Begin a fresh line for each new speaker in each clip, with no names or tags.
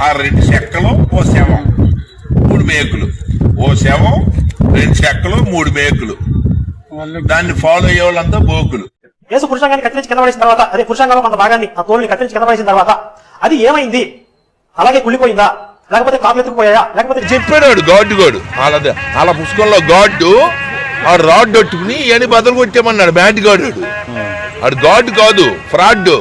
ఆ 2 చెక్కలు ఓ శవం 3 మేకులు, ఓ శవం 2 చెక్కలు 3 మేకులు, దాన్ని ఫాలో అయ్యే వాళ్ళంతా బోకులు.
యేసు పురుషాంగాన్ని కత్తిరించి కింద పడేసిన తర్వాత, అదే పురుషాంగంలో కొంత భాగాన్ని ఆ తోలుని కత్తిరించి కింద పడేసిన తర్వాత అది ఏమైంది? అలాగే కుళ్ళిపోయిందా, లేకపోతే కాపులు ఎత్తుకుపోయా, లేకపోతే
చెప్పాడు గాడు అలా పుస్తకంలో గాడ్డు ఆ రాడ్ పట్టుకుని ఇవన్నీ బదులు కొట్టామన్నాడు. బ్యాట్ గాడు ఆడు గాడ్ కాదు, ఫ్రాడ్.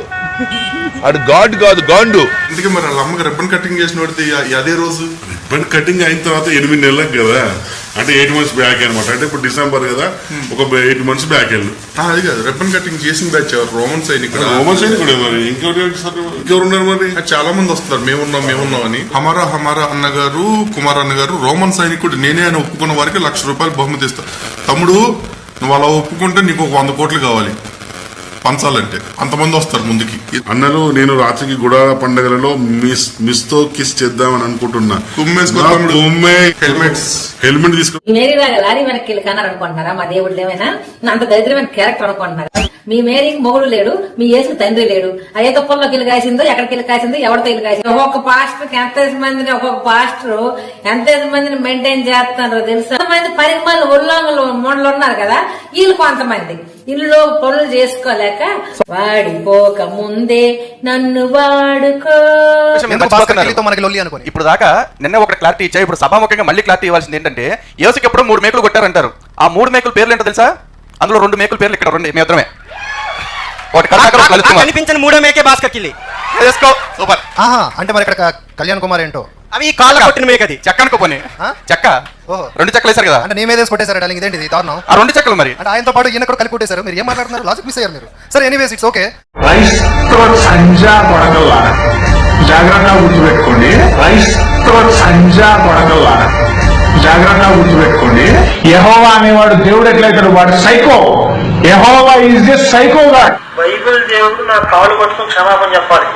ఆడు గాడ్ కాదు, గాండు.
అందుకే మరి వాళ్ళ అమ్మకి రిబ్బన్ కటింగ్ చేసిన వాడితే అదే రోజు రిబ్బన్ కటింగ్ అయిన తర్వాత 8 నెలలకు కదా, అంటే 8 months బ్యాక్ అనమాట. అంటే ఇప్పుడు డిసెంబర్ కదా, ఒక 8 months బ్యాక్ వెళ్ళు. అది కాదు, రిబ్బన్ కటింగ్ చేసిన బ్యాచ్ ఎవరు? రోమన్ సైనికుడు. రోమన్ సైనికుడు మరి ఇంకెవరు ఉన్నారు మరి? చాలా మంది వస్తున్నారు మేమున్నాం అని. హమారా అన్నగారు, కుమార్ అన్నగారు రోమన్ సైనికుడు నేనే అని ఒప్పుకున్న వారికి ₹1,00,000 బహుమతి ఇస్తా. తమ్ముడు నువ్వు అలా ఒప్పుకుంటే నీకు ఒక 100 కోట్లు కావాలి పంచాలంటే. అంతమంది వస్తారు ముందుకి.
అన్నలు నేను రాత్రికి గుడాల పండుగలలో మిస్ తో కిస్ చేద్దామని అనుకుంటున్నా. హెల్మెట్ తీసుకో.
మేరీలాగా లారీ వెనక్కి వెళ్ళి కన్నారు అనుకుంటున్నారా? మా దేవుడు ఏమైనా అంత దరిద్రమైన క్యారెక్టర్ అనుకుంటున్నారా? మీ మేరీకి మొగుడు లేడు, మీ యేసుకు తండ్రి లేడు. అదే తొప్పల్లోకి వెళ్ళి కాసిందో, ఎక్కడికి వెళ్ళి కాసిందో, ఎవరితో వెళ్ళి కాసిందో. ఒక్కొక్క పాస్టర్ ఎంత మందిని మెయింటైన్ చేస్తున్నారో తెలుసా? కొంతమంది పరిమాణాలు ఉల్లంఘలు మూడలు ఉన్నారు కదా, వీళ్ళు కొంతమంది ఇల్లు పనులు చేసుకోలేక వాడిపోక ముందే నన్ను వాడుకో.
ఇప్పుడు దాకా నిన్న ఒక క్లారిటీ ఇచ్చా, ఇప్పుడు సభాముఖంగా మళ్ళీ క్లారిటీ ఇవ్వాల్సింది ఏంటంటే, యేసుకి ఎప్పుడు 3 మేకులు కొట్టారంటారు. ఆ 3 మేకుల పేర్లు ఏంటో తెలుసా? అందులో 2 మేకుల పేర్లు ఇక్కడ 2 మేత్రమే.
కనిపించిన 3వ మేకే భాస్కర్ కిల్లి.
సూపర్.
అంటే మరి ఇక్కడ కళ్యాణ్ కుమార్ ఏంటో
అవి కాళ్ళ కొట్టిన మేక, అది చెక్క అనుకోపోయి చెక్క 2 చెక్కలు వేశారు కదా,
అంటే నీ మీద కొట్టేశారు. ఇదేంటి దారుణం?
ఆ 2 చెక్కలు మరి
అంటే ఆయనతో పాటు ఈయన కూడా కలిపి కొట్టేశారు. మీరు ఏం మాట్లాడుతున్నారు? లాజిక్ మిస్ అయ్యారు మీరు. సరే, ఎనీవేస్ ఇట్స్ ఓకే.
జాగ్రత్తగా గుర్తుపెట్టుకోండి. జాగ్రత్తగా గుర్తుపెట్టుకోండి. యెహోవా అనేవాడు దేవుడు ఎట్లయితాడు? వాడు psycho. Jehovah is the psycho God.
Bible దేవుడు నా కాలు పట్టుకుని క్షమాపణ చెప్పాలి.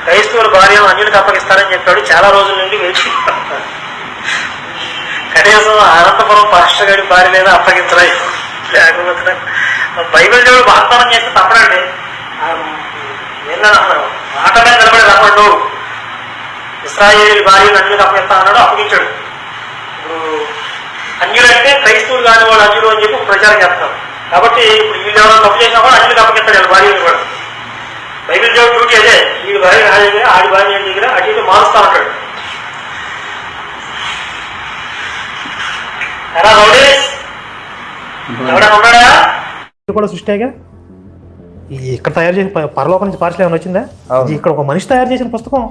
క్రైస్తవుల భార్యను అన్యులకు అప్పగిస్తారని చెప్పాడు. చాలా రోజుల నుండి వేచి కనీసం అనంతపురం పాస్టర్ గారి భార్య లేదా అప్పగించలేదు. లేకపోతే బైబిల్ దేవుడు వాగ్దానం చేస్తే తప్పడండి. మాటనే నిలబడి రమ్మడు. ఇశ్రాయేలు భార్యను అన్యులకు అప్పగిస్తా అన్నాడు, అప్పగించాడు. ఇప్పుడు అన్యులంటే క్రైస్తవులు కాని వాళ్ళు అన్యులు అని చెప్పి ప్రచారం చేస్తారు. కాబట్టి ఇప్పుడు వీళ్ళు ఎవరైనా తప్పు చేసినా కూడా అన్యులకు అప్పగిస్తాడు భార్యను కూడా. బైబిల్ దేవుడు డ్యూటీ అదే. వీడి భార్య నా దగ్గర, ఆడి భార్య దగ్గర అటు ఇటు మారుస్తా ఉంటాడు. ఎలా రౌడీస్ ఎవడైనా ఉన్నాడా? కూడా సృష్టిగా ఇక్కడ తయారు చేసిన పరలోకం నుంచి పార్సల్ ఏమైనా వచ్చిందా? ఇక్కడ ఒక మనిషి తయారు చేసిన పుస్తకం.